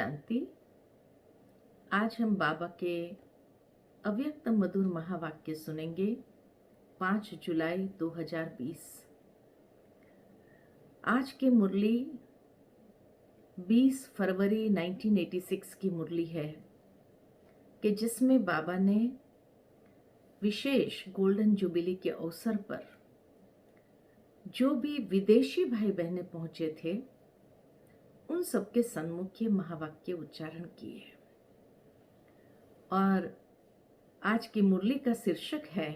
शांति। आज हम बाबा के अव्यक्त मधुर महावाक्य सुनेंगे। 5 जुलाई 2020। आज की मुरली 20 फरवरी 1986 की मुरली है कि जिसमें बाबा ने विशेष गोल्डन जुबिली के अवसर पर जो भी विदेशी भाई बहनें पहुंचे थे उन सबके सन्मुख ये महावाक्य उच्चारण किए। और आज की मुरली का शीर्षक है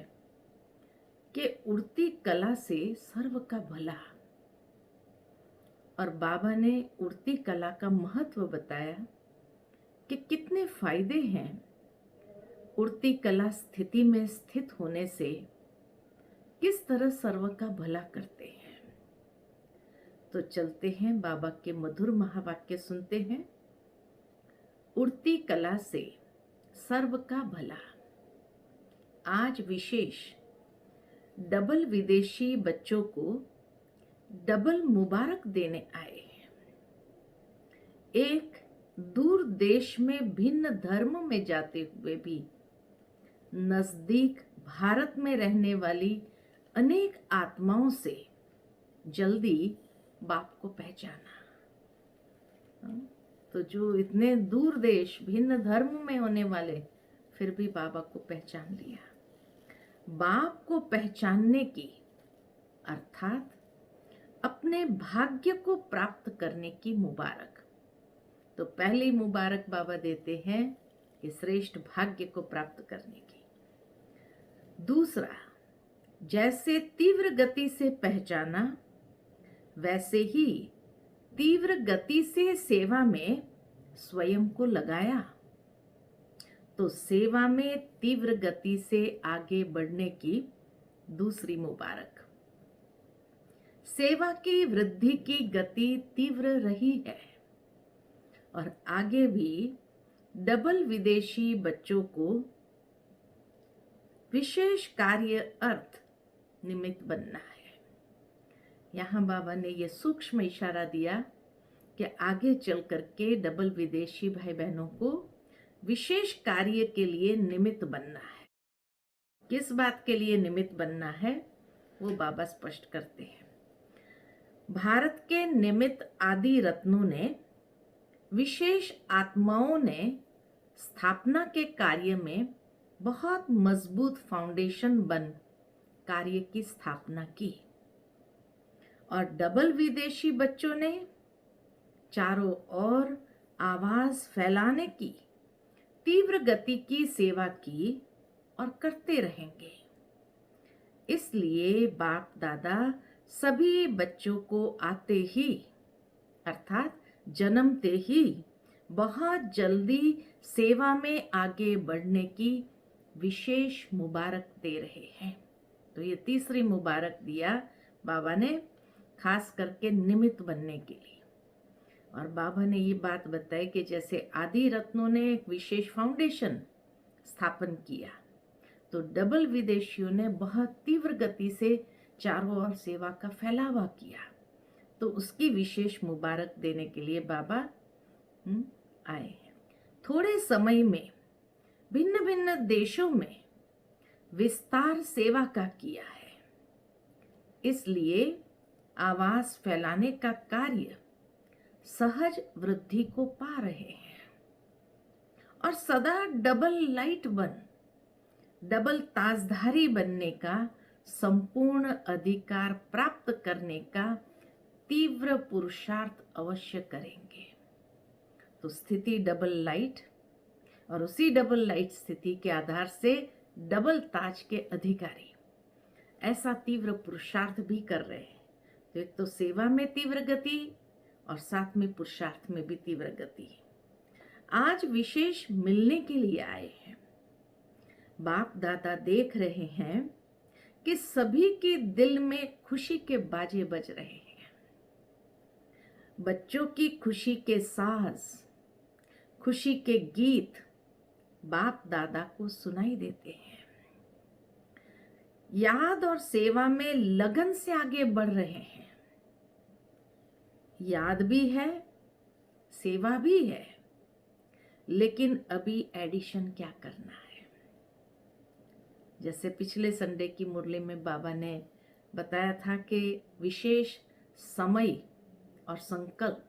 कि उड़ती कला से सर्व का भला। और बाबा ने उड़ती कला का महत्व बताया कि कितने फायदे हैं उड़ती कला स्थिति में स्थित होने से, किस तरह सर्व का भला करते हैं। तो चलते हैं, बाबा के मधुर महावाक्य सुनते हैं। उड़ती कला से सर्व का भला। आज विशेष डबल विदेशी बच्चों को डबल मुबारक देने आए हैं। एक दूर देश में भिन्न धर्म में जाते हुए भी नजदीक भारत में रहने वाली अनेक आत्माओं से जल्दी बाप को पहचाना। तो जो इतने दूर देश भिन्न धर्म में होने वाले फिर भी बाबा को पहचान लिया। बाप को पहचानने की अर्थात अपने भाग्य को प्राप्त करने की मुबारक। तो पहली मुबारक बाबा देते हैं कि श्रेष्ठ भाग्य को प्राप्त करने की। दूसरा, जैसे तीव्र गति से पहचाना वैसे ही तीव्र गति से सेवा में स्वयं को लगाया। तो सेवा में तीव्र गति से आगे बढ़ने की दूसरी मुबारक। सेवा की वृद्धि की गति तीव्र रही है और आगे भी डबल विदेशी बच्चों को विशेष कार्य अर्थ निमित्त बनना है। यहाँ बाबा ने यह सूक्ष्म इशारा दिया कि आगे चल करके डबल विदेशी भाई बहनों को विशेष कार्य के लिए निमित्त बनना है। किस बात के लिए निमित्त बनना है वो बाबा स्पष्ट करते हैं। भारत के निमित्त आदि रत्नों ने, विशेष आत्माओं ने स्थापना के कार्य में बहुत मजबूत फाउंडेशन बन कार्य की स्थापना की। और डबल विदेशी बच्चों ने चारों ओर आवाज फैलाने की तीव्र गति की सेवा की और करते रहेंगे। इसलिए बाप दादा सभी बच्चों को आते ही अर्थात जन्मते ही बहुत जल्दी सेवा में आगे बढ़ने की विशेष मुबारक दे रहे हैं। तो ये तीसरी मुबारक दिया बाबा ने, खास करके निमित्त बनने के लिए। और बाबा ने ये बात बताई कि जैसे आदि रत्नों ने एक विशेष फाउंडेशन स्थापन किया, तो डबल विदेशियों ने बहुत तीव्र गति से चारों ओर सेवा का फैलावा किया। तो उसकी विशेष मुबारक देने के लिए बाबा आए हैं। थोड़े समय में भिन्न भिन्न देशों में विस्तार सेवा का किया है, इसलिए आवाज फैलाने का कार्य सहज वृद्धि को पा रहे हैं। और सदा डबल लाइट बन डबल ताजधारी बनने का संपूर्ण अधिकार प्राप्त करने का तीव्र पुरुषार्थ अवश्य करेंगे। तो स्थिति डबल लाइट और उसी डबल लाइट स्थिति के आधार से डबल ताज के अधिकारी ऐसा तीव्र पुरुषार्थ भी कर रहे हैं। तो एक तो सेवा में तीव्र गति और साथ में पुरुषार्थ में भी तीव्र गति। आज विशेष मिलने के लिए आए हैं। बाप दादा देख रहे हैं कि सभी के दिल में खुशी के बाजे बज रहे हैं। बच्चों की खुशी के साज, खुशी के गीत बाप दादा को सुनाई देते हैं। याद और सेवा में लगन से आगे बढ़ रहे हैं। याद भी है, सेवा भी है, लेकिन अभी एडिशन क्या करना है। जैसे पिछले संडे की मुरली में बाबा ने बताया था कि विशेष समय और संकल्प,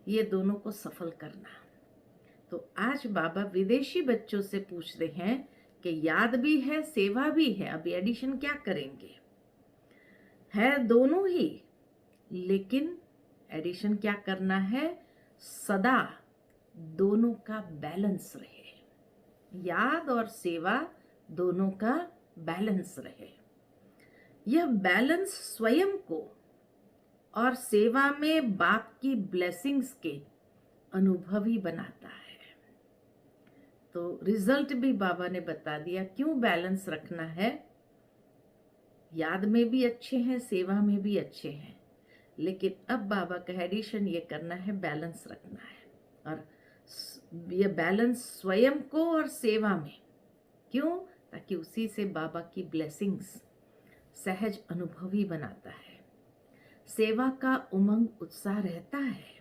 ये दोनों को सफल करना। तो आज बाबा विदेशी बच्चों से पूछ रहे हैं कि याद भी है, सेवा भी है, अभी एडिशन क्या करेंगे। है दोनों ही, लेकिन एडिशन क्या करना है, सदा दोनों का बैलेंस रहे, याद और सेवा दोनों का बैलेंस रहे। यह बैलेंस स्वयं को और सेवा में बाप की ब्लेसिंग्स के अनुभवी बनाता है। तो रिजल्ट भी बाबा ने बता दिया क्यों बैलेंस रखना है। याद में भी अच्छे हैं, सेवा में भी अच्छे हैं, लेकिन अब बाबा का एडिशन ये करना है, बैलेंस रखना है। और ये बैलेंस स्वयं को और सेवा में, क्यों? ताकि उसी से बाबा की ब्लेसिंग्स सहज अनुभवी बनाता है। सेवा का उमंग उत्साह रहता है।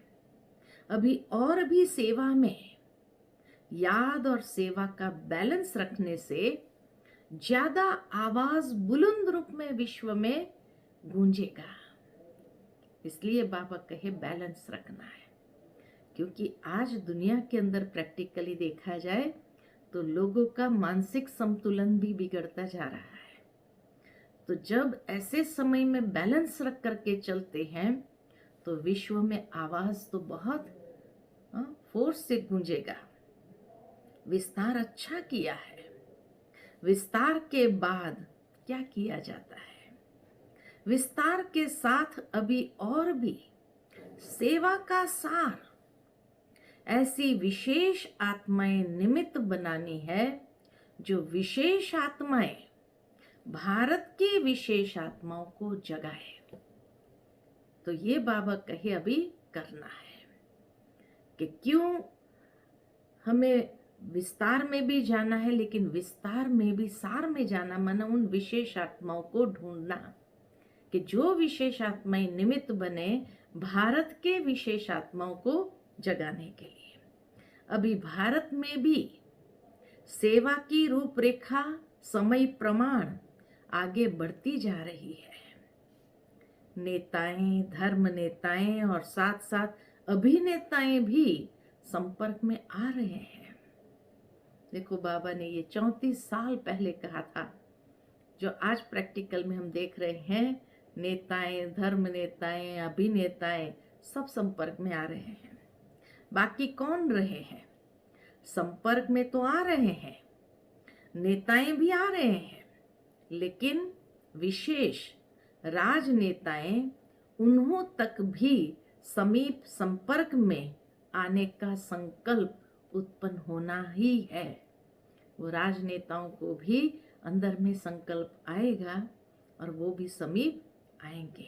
अभी और भी सेवा में याद और सेवा का बैलेंस रखने से ज्यादा आवाज बुलंद रूप में विश्व में गूंजेगा। इसलिए बाबा कहे बैलेंस रखना है, क्योंकि आज दुनिया के अंदर प्रैक्टिकली देखा जाए तो लोगों का मानसिक संतुलन भी बिगड़ता जा रहा है। तो जब ऐसे समय में बैलेंस रख करके चलते हैं तो विश्व में आवाज तो बहुत फोर्स से गूंजेगा। विस्तार अच्छा किया है, विस्तार के बाद क्या किया जाता है? विस्तार के साथ अभी और भी सेवा का सार, ऐसी विशेष आत्माएं निमित्त बनानी है जो विशेष आत्माएं भारत की विशेष आत्माओं को जगाए। तो ये बाबा कहे अभी करना है कि क्यों हमें विस्तार में भी जाना है, लेकिन विस्तार में भी सार में जाना, माना उन विशेष आत्माओं को ढूंढना कि जो विशेष आत्माएं निमित्त बने भारत के विशेष आत्माओं को जगाने के लिए। अभी भारत में भी सेवा की रूपरेखा समय प्रमाण आगे बढ़ती जा रही है। नेताएं, धर्म नेताएं और साथ साथ अभिनेताएं भी संपर्क में आ रहे हैं। देखो बाबा ने ये 34 साल पहले कहा था, जो आज प्रैक्टिकल में हम देख रहे हैं। नेताएं, धर्म नेताएं, अभिनेताएं सब संपर्क में आ रहे हैं। बाकी कौन रहे हैं? संपर्क में तो आ रहे हैं, नेताएं भी आ रहे हैं, लेकिन विशेष राजनेताएं, उन्हों तक भी समीप संपर्क में आने का संकल्प उत्पन्न होना ही है। वो राजनेताओं को भी अंदर में संकल्प आएगा और वो भी समीप आएंगे।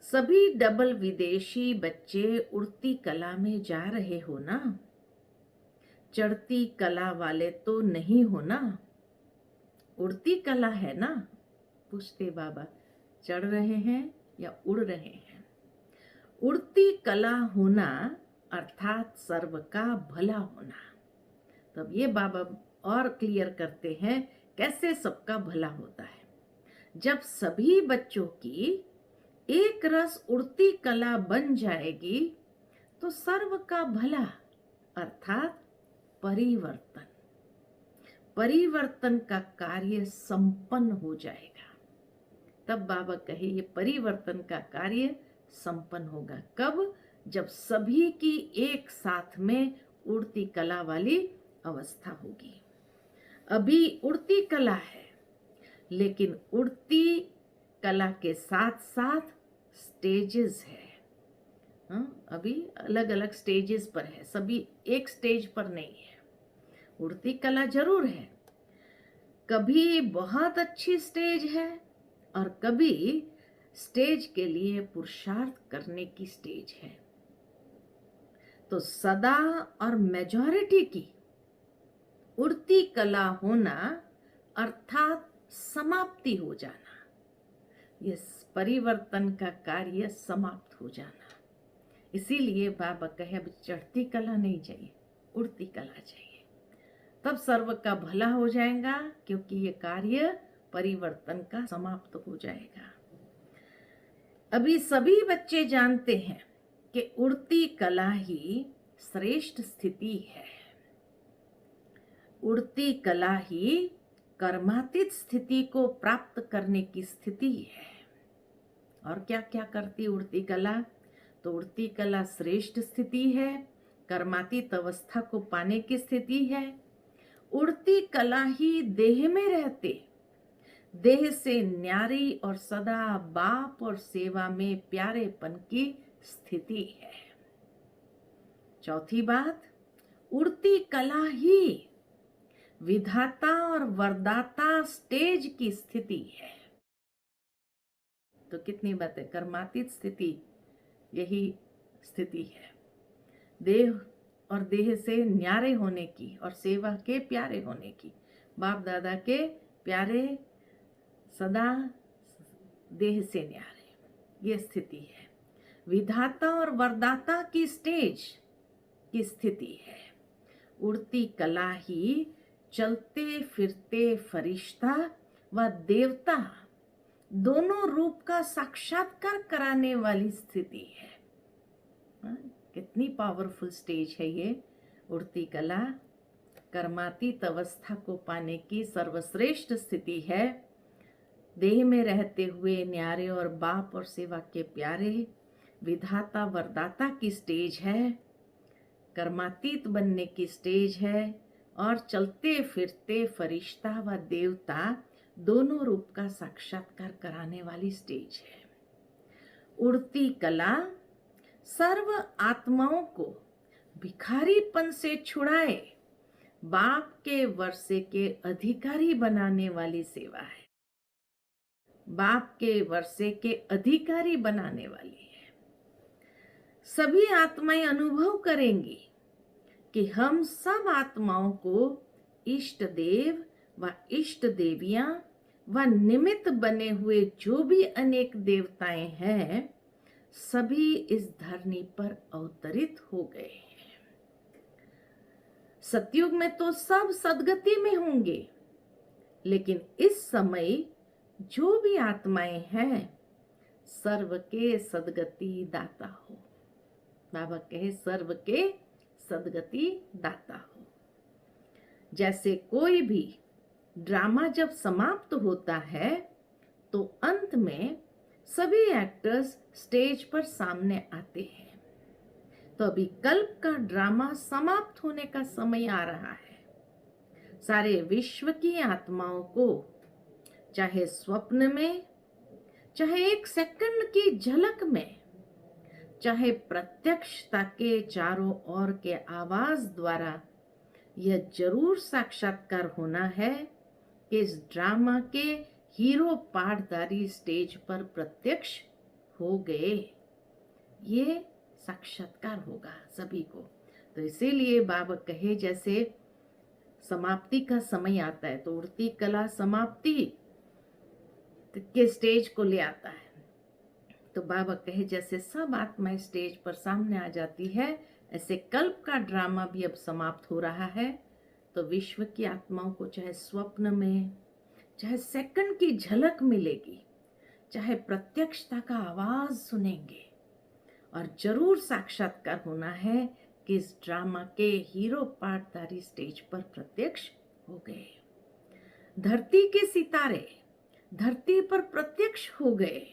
सभी डबल विदेशी बच्चे उड़ती कला में जा रहे हो ना? चढ़ती कला वाले तो नहीं हो ना? उड़ती कला है ना? पूछते बाबा, चढ़ रहे हैं या उड़ रहे हैं? उड़ती कला होना अर्थात सर्व का भला होना। तब ये बाबा और क्लियर करते हैं कैसे सबका भला होता है। जब सभी बच्चों की एक रस उड़ती कला बन जाएगी तो सर्व का भला अर्थात परिवर्तन, परिवर्तन का कार्य संपन्न हो जाएगा। तब बाबा कहे ये परिवर्तन का कार्य संपन्न होगा। कब? जब सभी की एक साथ में उड़ती कला वाली अवस्था होगी। अभी उड़ती कला है, लेकिन उड़ती कला के साथ साथ स्टेजेस है। अभी अलग अलग स्टेजेस पर है, सभी एक स्टेज पर नहीं है। उड़ती कला जरूर है, कभी बहुत अच्छी स्टेज है और कभी स्टेज के लिए पुरुषार्थ करने की स्टेज है। तो सदा और मेजॉरिटी की उड़ती कला होना अर्थात समाप्ति हो जाना, ये परिवर्तन का कार्य समाप्त हो जाना। इसीलिए बाबा कहे अब चढ़ती कला नहीं चाहिए, उड़ती कला चाहिए, तब सर्व का भला हो जाएगा, क्योंकि ये कार्य परिवर्तन का समाप्त हो जाएगा। अभी सभी बच्चे जानते हैं कि उड़ती कला ही श्रेष्ठ स्थिति है, उड़ती कला ही कर्मातीत स्थिति को प्राप्त करने की स्थिति है। और क्या क्या करती उड़ती कला? तो उड़ती कला श्रेष्ठ स्थिति है, कर्मातीत अवस्था को पाने की स्थिति है। उड़ती कला ही देह में रहते, देह से न्यारी और सदा बाप और सेवा में प्यारेपन की स्थिति है। चौथी बात, उड़ती कला ही विधाता और वरदाता स्टेज की स्थिति है। तो कितनी बातें, कर्मातीत स्थिति यही स्थिति है, देह और देह से न्यारे होने की और सेवा के प्यारे होने की, बाप दादा के प्यारे, सदा देह से न्यारे, ये स्थिति है। विधाता और वरदाता की स्टेज की स्थिति है। उड़ती कला ही चलते फिरते फरिश्ता व देवता दोनों रूप का साक्षात्कार कराने वाली स्थिति है। कितनी पावरफुल स्टेज है ये उड़ती कला। कर्मातीत अवस्था को पाने की सर्वश्रेष्ठ स्थिति है। देह में रहते हुए न्यारे और बाप और सेवा के प्यारे, विधाता वरदाता की स्टेज है, कर्मातीत बनने की स्टेज है, और चलते फिरते फरिश्ता व देवता दोनों रूप का साक्षात्कार कराने वाली स्टेज है। उड़ती कला सर्व आत्माओं को भिखारीपन से छुड़ाए बाप के वर्षे के अधिकारी बनाने वाली सेवा है। बाप के वर्षे के अधिकारी बनाने वाली है। सभी आत्माएं अनुभव करेंगी कि हम सब आत्माओं को इष्ट देव व इष्ट देवियां व निमित्त बने हुए जो भी अनेक देवताएं हैं, सभी इस धरनी पर अवतरित हो गए हैं। सतयुग में तो सब सदगति में होंगे, लेकिन इस समय जो भी आत्माएं हैं, सर्व के सदगति दाता हो। बाबा कहे सर्व के सदगति दाता हो। जैसे कोई भी ड्रामा जब समाप्त होता है तो अंत में सभी एक्टर्स स्टेज पर सामने आते हैं। तो अभी कल्प का ड्रामा समाप्त होने का समय आ रहा है। सारे विश्व की आत्माओं को चाहे स्वप्न में, चाहे एक सेकंड की झलक में, चाहे प्रत्यक्षता के चारों ओर के आवाज द्वारा यह जरूर साक्षात्कार होना है कि इस ड्रामा के हीरो पाठधारी स्टेज पर प्रत्यक्ष हो गए। ये साक्षात्कार होगा सभी को। तो इसीलिए बाबा कहे जैसे समाप्ति का समय आता है तो उड़ती कला समाप्ति के स्टेज को ले आता है। तो बाबा कहे जैसे सब आत्माएं स्टेज पर सामने आ जाती है, ऐसे कल्प का ड्रामा भी अब समाप्त हो रहा है। तो विश्व की आत्माओं को चाहे स्वप्न में, चाहे सेकंड की झलक मिलेगी, चाहे प्रत्यक्षता का आवाज सुनेंगे, और जरूर साक्षात्कार होना है कि इस ड्रामा के हीरो पाठधारी स्टेज पर प्रत्यक्ष हो गए। धरती के सितारे धरती पर प्रत्यक्ष हो गए।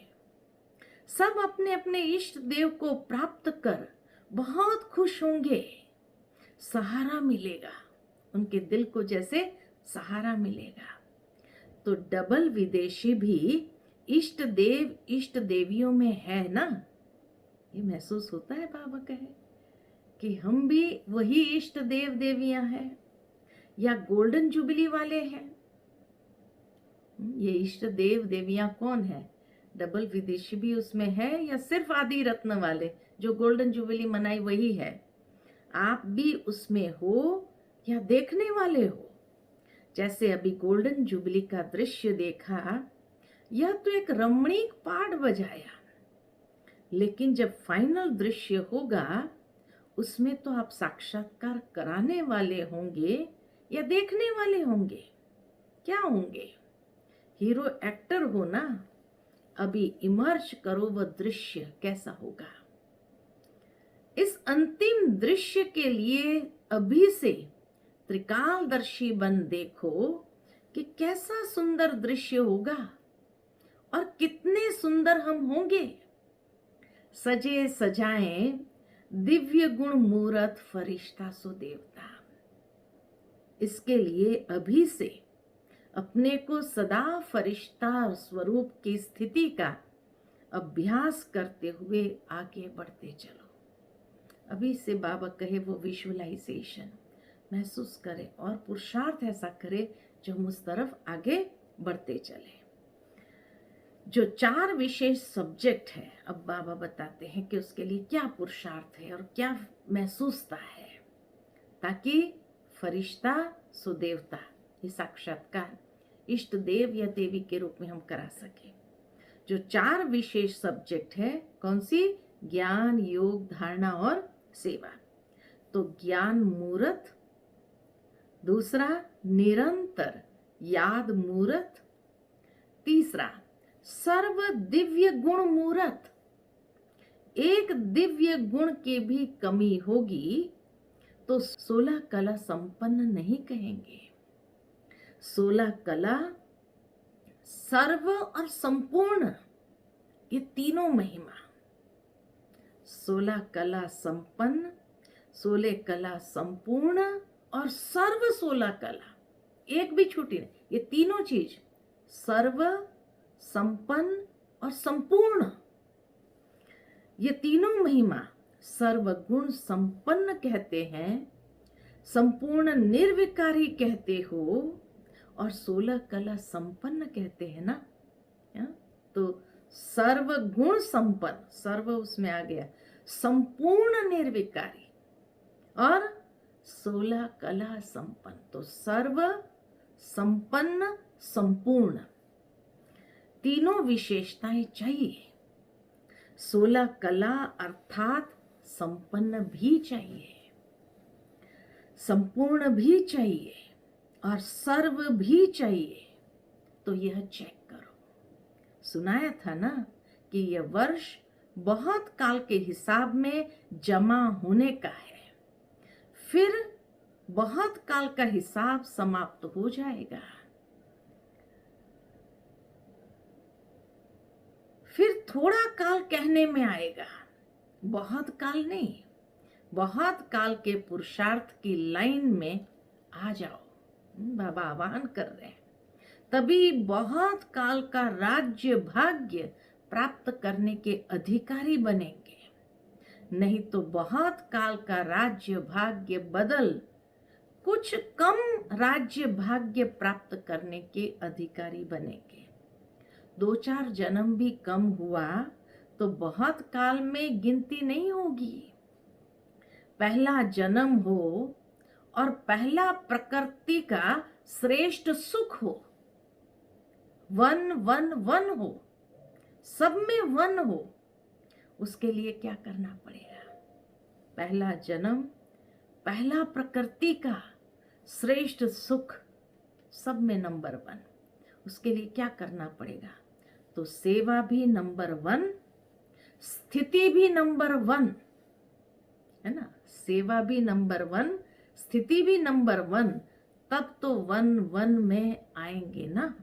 सब अपने अपने इष्ट देव को प्राप्त कर बहुत खुश होंगे। सहारा मिलेगा, उनके दिल को जैसे सहारा मिलेगा। तो डबल विदेशी भी इष्ट देव इष्ट देवियों में है ना। ये महसूस होता है बाबा कहे कि हम भी वही इष्ट देव देवियां हैं या गोल्डन जुबली वाले हैं। ये इष्ट देव देवियां कौन है? डबल विदेशी भी उसमें है या सिर्फ आदि रत्न वाले जो गोल्डन जुबली मनाई वही है? आप भी उसमें हो या देखने वाले हो? जैसे अभी गोल्डन जुबली का दृश्य देखा, यह तो एक रमणीक पाठ बजाया, लेकिन जब फाइनल दृश्य होगा उसमें तो आप साक्षात्कार कराने वाले होंगे या देखने वाले होंगे? क्या होंगे? हीरो एक्टर हो ना। अभी इमर्ज करो वह दृश्य कैसा होगा। इस अंतिम दृश्य के लिए अभी से त्रिकालदर्शी बन देखो कि कैसा सुंदर दृश्य होगा और कितने सुंदर हम होंगे। सजे सजाए दिव्य गुण मूरत फरिश्ता सो देवता। इसके लिए अभी से अपने को सदा फरिश्ता स्वरूप की स्थिति का अभ्यास करते हुए आगे बढ़ते चलो। अभी से बाबा कहे वो विजुअलाइजेशन महसूस करें और पुरुषार्थ ऐसा करें जो हम उस तरफ आगे बढ़ते चले। जो 4 विशेष सब्जेक्ट है, अब बाबा बताते हैं कि उसके लिए क्या पुरुषार्थ है और क्या महसूसता है, ताकि फरिश्ता सुदेवता ये साक्षात्कार इष्ट देव या देवी के रूप में हम करा सके। जो 4 विशेष सब्जेक्ट है, कौन सी? ज्ञान, योग, धारणा और सेवा। तो ज्ञान मूर्त, दूसरा निरंतर याद मूर्त, तीसरा सर्व दिव्य गुण मूर्त। एक दिव्य गुण की भी कमी होगी तो 16 कला संपन्न नहीं कहेंगे। 16 कला, सर्व और संपूर्ण, ये तीनों महिमा। 16 कला संपन्न, 16 कला संपूर्ण और सर्व 16 कला, एक भी छूटी नहीं। ये तीनों चीज सर्व, संपन्न और संपूर्ण, ये तीनों महिमा सर्वगुण संपन्न कहते हैं, संपूर्ण निर्विकारी कहते हो और 16 कला संपन्न कहते हैं ना। तो सर्वगुण संपन्न, सर्व उसमें आ गया, संपूर्ण निर्विकारी और 16 कला संपन्न। तो सर्व, संपन्न, संपूर्ण, तीनों विशेषताएं चाहिए। 16 कला अर्थात संपन्न भी चाहिए, संपूर्ण भी चाहिए और सर्व भी चाहिए। तो यह चेक करो। सुनाया था ना कि यह वर्ष बहुत काल के हिसाब में जमा होने का है, फिर बहुत काल का हिसाब समाप्त हो जाएगा, फिर थोड़ा काल कहने में आएगा, बहुत काल नहीं। बहुत काल के पुरुषार्थ की लाइन में आ जाओ, बाबा आह्वान कर रहे हैं। तभी बहुत काल का राज्य भाग्य प्राप्त करने के अधिकारी बनेंगे, नहीं तो बहुत काल का राज्य भाग्य बदल कुछ कम राज्य भाग्य प्राप्त करने के अधिकारी बनेंगे। 2-4 जन्म भी कम हुआ तो बहुत काल में गिनती नहीं होगी। पहला जन्म हो और पहला प्रकृति का श्रेष्ठ सुख हो, 1-1-1 हो, सब में 1 हो, उसके लिए क्या करना पड़ेगा? पहला जन्म, पहला प्रकृति का श्रेष्ठ सुख, सब में नंबर 1, उसके लिए क्या करना पड़ेगा? तो सेवा भी नंबर 1, स्थिति भी नंबर 1 है ना। सेवा भी नंबर 1, स्थिति भी नंबर 1, तब तो 1-1 में आएंगे ना।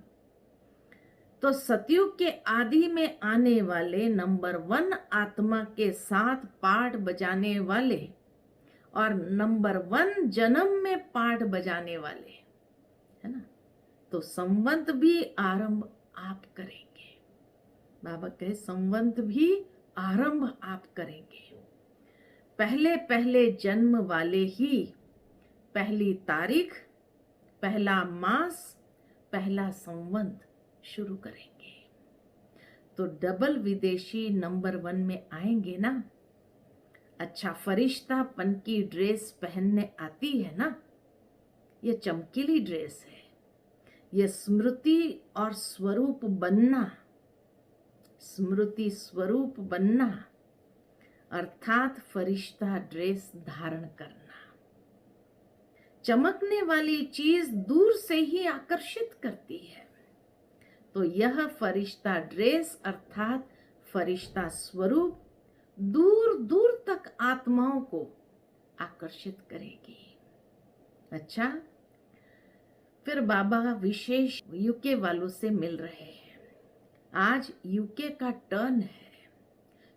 तो सतयुग के आदि में आने वाले नंबर 1 आत्मा के साथ पाठ बजाने वाले और नंबर 1 जन्म में पाठ बजाने वाले, है ना। तो संवत भी आरंभ आप करेंगे। बाबा कहे संवत भी आरंभ आप करेंगे। पहले पहले जन्म वाले ही पहली तारीख, पहला मास, पहला संवत शुरू करेंगे। तो डबल विदेशी नंबर 1 में आएंगे ना। अच्छा, फरिश्तापन की ड्रेस पहनने आती है ना। ये चमकीली ड्रेस है, ये स्मृति और स्वरूप बनना, स्मृति स्वरूप बनना अर्थात फरिश्ता ड्रेस धारण करना। चमकने वाली चीज दूर से ही आकर्षित करती है, तो यह फरिश्ता ड्रेस अर्थात फरिश्ता स्वरूप दूर दूर तक आत्माओं को आकर्षित करेगी। अच्छा, फिर बाबा विशेष यूके वालों से मिल रहे हैं। आज यूके का टर्न है।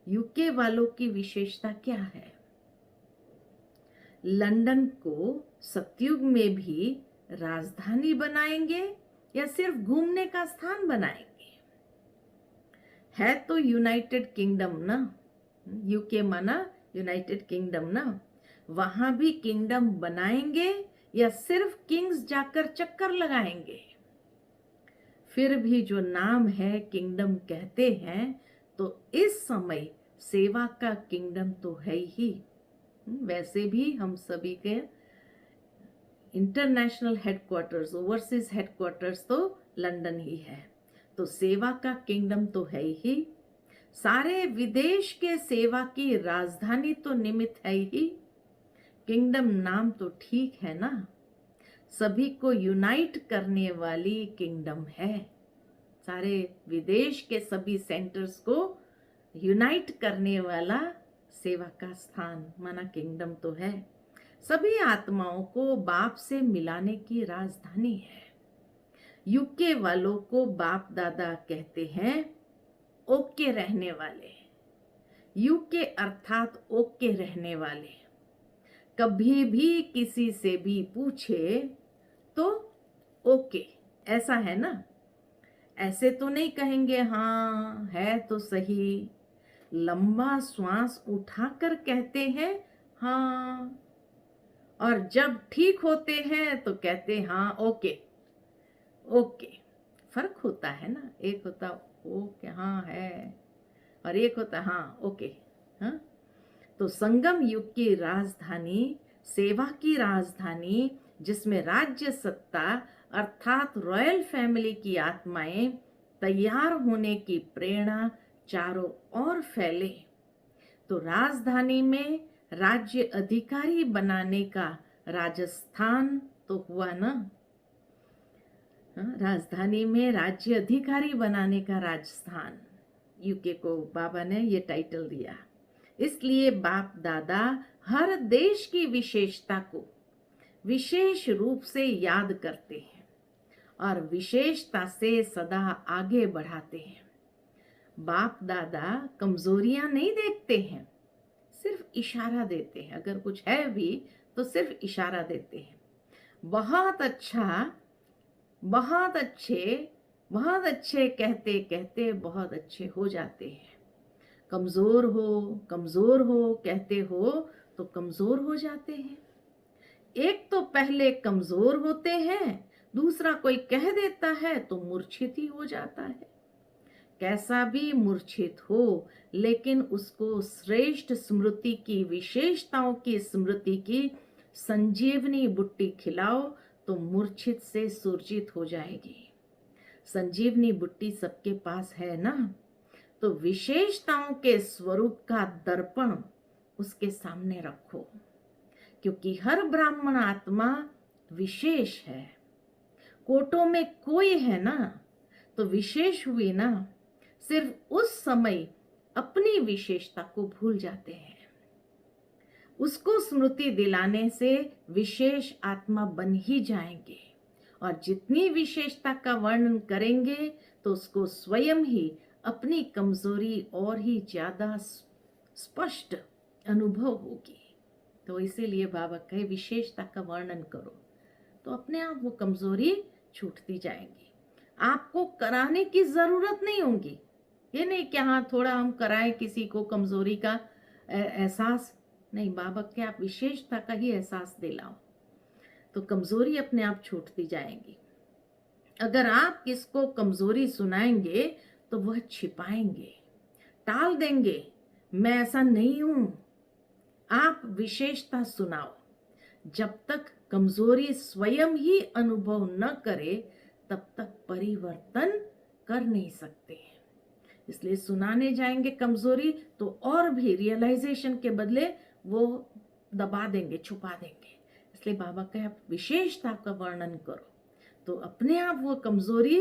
यूके वालों की विशेषता क्या है? लंदन को सतयुग में भी राजधानी बनाएंगे या सिर्फ घूमने का स्थान बनाएंगे? है तो यूनाइटेड किंगडम ना, यूके माना यूनाइटेड किंगडम ना, वहां भी किंगडम बनाएंगे या सिर्फ किंग्स जाकर चक्कर लगाएंगे? फिर भी जो नाम है किंगडम कहते हैं, तो इस समय सेवा का किंगडम तो है ही। वैसे भी हम सभी के इंटरनेशनल हेडक्वार्टर्स, ओवरसीज हेडक्वार्टर्स तो लंदन ही है, तो सेवा का किंगडम तो है ही। सारे विदेश के सेवा की राजधानी तो निमित्त है ही। किंगडम नाम तो ठीक है ना, सभी को यूनाइट करने वाली किंगडम है। सारे विदेश के सभी सेंटर्स को यूनाइट करने वाला सेवा का स्थान माना किंगडम तो है। सभी आत्माओं को बाप से मिलाने की राजधानी है। यूके वालों को बाप दादा कहते हैं ओके रहने वाले। यूके अर्थात ओके रहने वाले। कभी भी किसी से भी पूछे तो ओके, ऐसा है ना। ऐसे तो नहीं कहेंगे हाँ है तो सही। लंबा श्वास उठाकर कहते हैं हाँ, और जब ठीक होते हैं तो कहते हाँ ओके। ओके, फर्क होता है ना। एक होता ओके हाँ है, और एक होता हाँ ओके। हाँ, तो संगम युग की राजधानी, सेवा की राजधानी, जिसमें राज्य सत्ता अर्थात रॉयल फैमिली की आत्माएं तैयार होने की प्रेरणा चारों ओर फैले, तो राजधानी में राज्य अधिकारी बनाने का राजस्थान तो हुआ ना। राजधानी में राज्य अधिकारी बनाने का राजस्थान, यूके को बाबा ने ये टाइटल दिया। इसलिए बाप दादा हर देश की विशेषता को विशेष रूप से याद करते हैं और विशेषता से सदा आगे बढ़ाते हैं। बाप दादा कमजोरियां नहीं देखते हैं, सिर्फ इशारा देते हैं। अगर कुछ है भी तो सिर्फ इशारा देते हैं। बहुत अच्छा, बहुत अच्छे, बहुत अच्छे कहते कहते बहुत अच्छे हो जाते हैं। कमजोर हो कहते हो तो कमजोर हो जाते हैं। एक तो पहले कमजोर होते हैं, दूसरा कोई कह देता है तो मूर्छित ही हो जाता है। कैसा भी मूर्छित हो, लेकिन उसको श्रेष्ठ स्मृति की, विशेषताओं की स्मृति की संजीवनी बुट्टी खिलाओ तो मूर्छित से सुरजित हो जाएगी। संजीवनी बुट्टी सबके पास है ना, तो विशेषताओं के स्वरूप का दर्पण उसके सामने रखो, क्योंकि हर ब्राह्मण आत्मा विशेष है। कोटों में कोई है ना, तो विशेष हुई ना। सिर्फ उस समय अपनी विशेषता को भूल जाते हैं। उसको स्मृति दिलाने से विशेष आत्मा बन ही जाएंगे, और जितनी विशेषता का वर्णन करेंगे तो उसको स्वयं ही अपनी कमजोरी और ही ज्यादा स्पष्ट अनुभव होगी। तो इसीलिए बाबा कहे विशेषता का वर्णन करो, तो अपने आप वो कमजोरी छूटती जाएंगी। आपको कराने की जरूरत नहीं होगी। ये नहीं कि हाँ थोड़ा हम कराएं किसी को कमजोरी का एहसास, नहीं, बाबा के आप विशेषता का ही एहसास दिलाओ तो कमजोरी अपने आप छूटती जाएंगी। अगर आप किसको कमजोरी सुनाएंगे तो वह छिपाएंगे, टाल देंगे, मैं ऐसा नहीं हूं। आप विशेषता सुनाओ। जब तक कमजोरी स्वयं ही अनुभव न करे तब तक परिवर्तन कर नहीं सकते। इसलिए सुनाने जाएंगे कमजोरी तो और भी रियलाइजेशन के बदले वो दबा देंगे, छुपा देंगे। इसलिए बाबा कहे आप विशेषता का वर्णन करो, तो अपने आप वो कमजोरी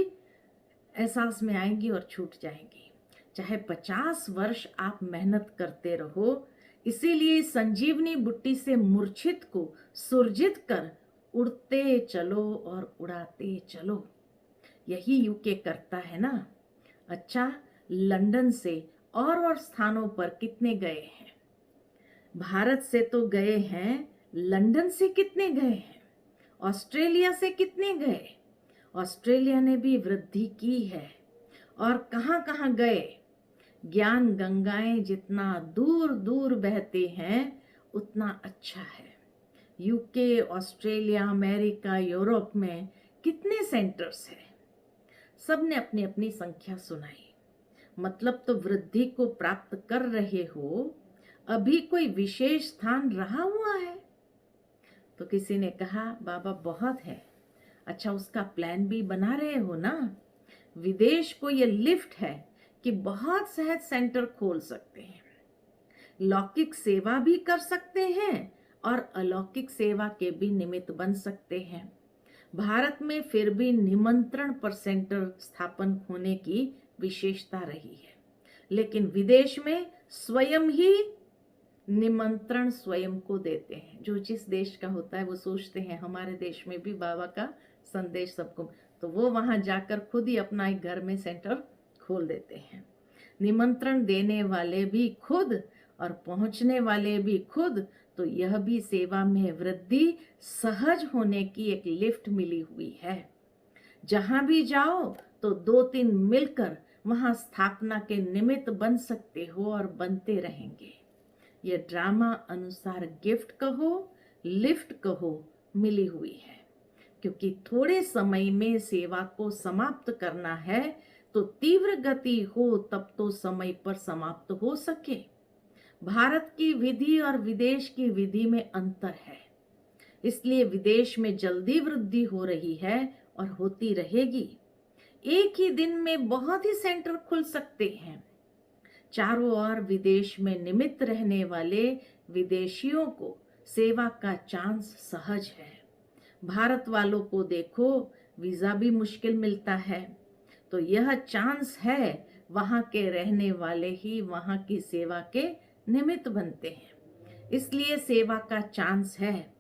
एहसास में आएंगी और छूट जाएंगी। चाहे 50 वर्ष आप मेहनत करते रहो, इसीलिए संजीवनी बुट्टी से मूर्छित को सुरजित कर उड़ते चलो और उड़ाते चलो। यही यूके करता है ना। अच्छा, लंदन से और स्थानों पर कितने गए हैं? भारत से तो गए हैं, लंदन से कितने गए हैं? ऑस्ट्रेलिया से कितने गए? ऑस्ट्रेलिया ने भी वृद्धि की है। और कहाँ कहाँ गए? ज्ञान गंगाएं जितना दूर दूर बहते हैं उतना अच्छा है। यूके, ऑस्ट्रेलिया, अमेरिका, यूरोप में कितने सेंटर्स हैं? सबने अपनी अपनी संख्या सुनाई। मतलब तो वृद्धि को प्राप्त कर रहे हो, अभी कोई विशेष स्थान रहा हुआ है? तो किसी ने कहा बाबा बहुत है। अच्छा, उसका प्लान भी बना रहे हो ना? विदेश को ये लिफ्ट है कि बहुत सहज सेंटर खोल सकते हैं, लौकिक सेवा भी कर सकते हैं और अलौकिक सेवा के भी निमित्त बन सकते हैं। भारत में फिर भी निमंत्रण पर सेंटर स्थापन होने की विशेषता रही है, लेकिन विदेश में स्वयं ही निमंत्रण स्वयं को देते हैं। जो जिस देश का होता है वो सोचते हैं हमारे देश में भी बाबा का संदेश सबको, तो वो वहां जाकर खुद ही अपना एक घर में सेंटर खोल देते हैं। निमंत्रण देने वाले भी खुद और पहुंचने वाले भी खुद, तो यह भी सेवा में वृद्धि सहज होने की एक लिफ्ट मिली हुई है। जहां भी जाओ तो 2-3 मिलकर वहां स्थापना के निमित्त बन सकते हो और बनते रहेंगे। ये ड्रामा अनुसार गिफ्ट कहो, लिफ्ट कहो, मिली हुई है। क्योंकि थोड़े समय में सेवा को समाप्त करना है, तो तीव्र गति हो तब तो समय पर समाप्त हो सके। भारत की विधि और विदेश की विधि में अंतर है, इसलिए विदेश में जल्दी वृद्धि हो रही है और होती रहेगी। एक ही दिन में बहुत ही सेंटर खुल सकते हैं। चारों ओर विदेश में निमित्त रहने वाले विदेशियों को सेवा का चांस सहज है। भारत वालों को देखो, वीजा भी मुश्किल मिलता है, तो यह चांस है वहां के रहने वाले ही वहां की सेवा के निमित्त बनते हैं, इसलिए सेवा का चांस है।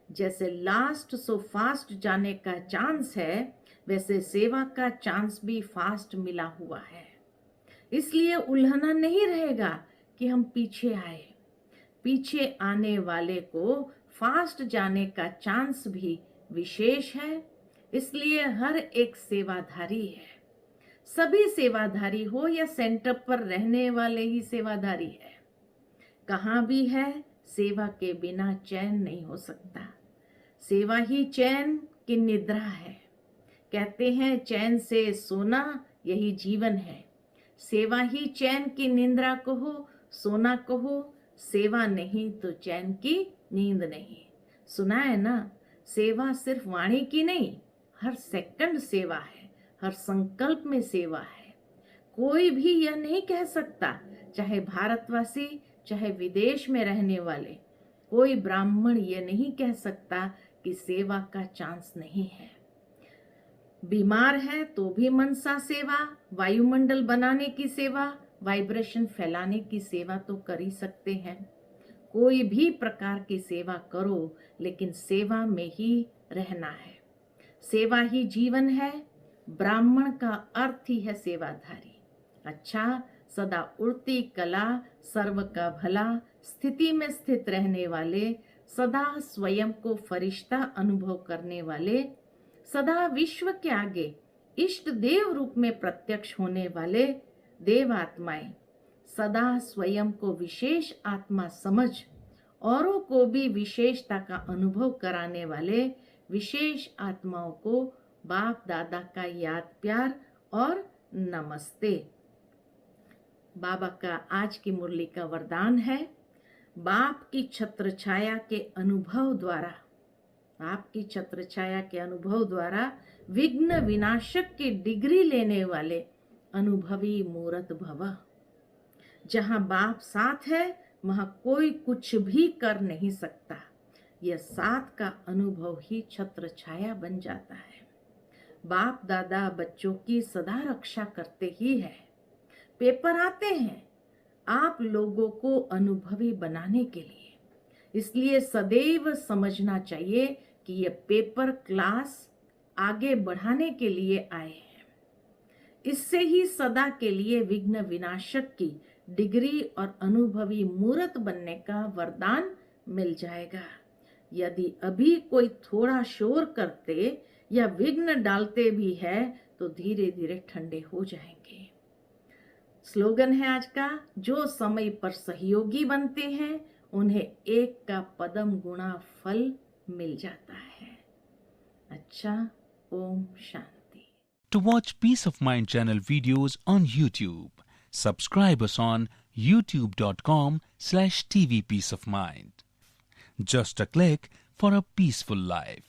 जैसे लास्ट सो फास्ट जाने का चांस है, वैसे सेवा का चांस भी फास्ट मिला हुआ है। इसलिए उल्हना नहीं रहेगा कि हम पीछे आए। पीछे आने वाले को फास्ट जाने का चांस भी विशेष है, इसलिए हर एक सेवाधारी है। सभी सेवाधारी हो या सेंटर पर रहने वाले ही सेवाधारी है। कहाँ भी है, सेवा के बिना चैन नहीं हो सकता। सेवा ही चैन की निद्रा है। कहते हैं चैन से सोना यही जीवन है। सेवा ही चैन की निंद्रा कहो, सोना कहो, सेवा नहीं तो चैन की नींद नहीं। सुना है ना, सेवा सिर्फ वाणी की नहीं, हर सेकंड सेवा है, हर संकल्प में सेवा है। कोई भी यह नहीं कह सकता, चाहे भारतवासी चाहे विदेश में रहने वाले, कोई ब्राह्मण यह नहीं कह सकता कि सेवा का चांस नहीं है। बीमार है तो भी मनसा सेवा, वायुमंडल बनाने की सेवा, वाइब्रेशन फैलाने की सेवा तो कर ही सकते हैं। कोई भी प्रकार की सेवा करो, लेकिन सेवा में ही रहना है। सेवा ही जीवन है। ब्राह्मण का अर्थ ही है सेवाधारी। अच्छा, सदा उड़ती कला, सर्व का भला, स्थिति में स्थित रहने वाले, सदा स्वयं को फरिश्ता अनुभव करने वाले, सदा विश्व के आगे इष्ट देव रूप में प्रत्यक्ष होने वाले देव आत्माएं, सदा स्वयं को विशेष आत्मा समझ औरों को भी विशेषता का अनुभव कराने वाले विशेष आत्माओं को बाप दादा का याद प्यार और नमस्ते। बाबा का आज की मुरली का वरदान है, बाप की छत्र छाया के अनुभव द्वारा, आपकी छत्र छाया के अनुभव द्वारा विघ्न विनाशक की डिग्री लेने वाले अनुभवी मूरत भव। जहां बाप साथ है वहां कोई कुछ भी कर नहीं सकता। यह साथ का अनुभव ही छत्र छाया बन जाता है। बाप दादा बच्चों की सदा रक्षा करते ही है। पेपर आते हैं आप लोगों को अनुभवी बनाने के लिए। इसलिए सदैव समझना चाहिए कि ये पेपर क्लास आगे बढ़ाने के लिए आए हैं। इससे ही सदा के लिए विघ्न विनाशक की डिग्री और अनुभवी मूर्त बनने का वरदान मिल जाएगा। यदि अभी कोई थोड़ा शोर करते या विघ्न डालते भी है तो धीरे धीरे ठंडे हो जाएंगे। स्लोगन है आज का, जो समय पर सहयोगी बनते हैं उन्हें एक का पदम गुणा फल मिल जाता है। अच्छा, Om Shanti. To watch Peace of Mind channel videos on YouTube, subscribe us on youtube.com/tvpeaceofmind. Just a click for a peaceful life.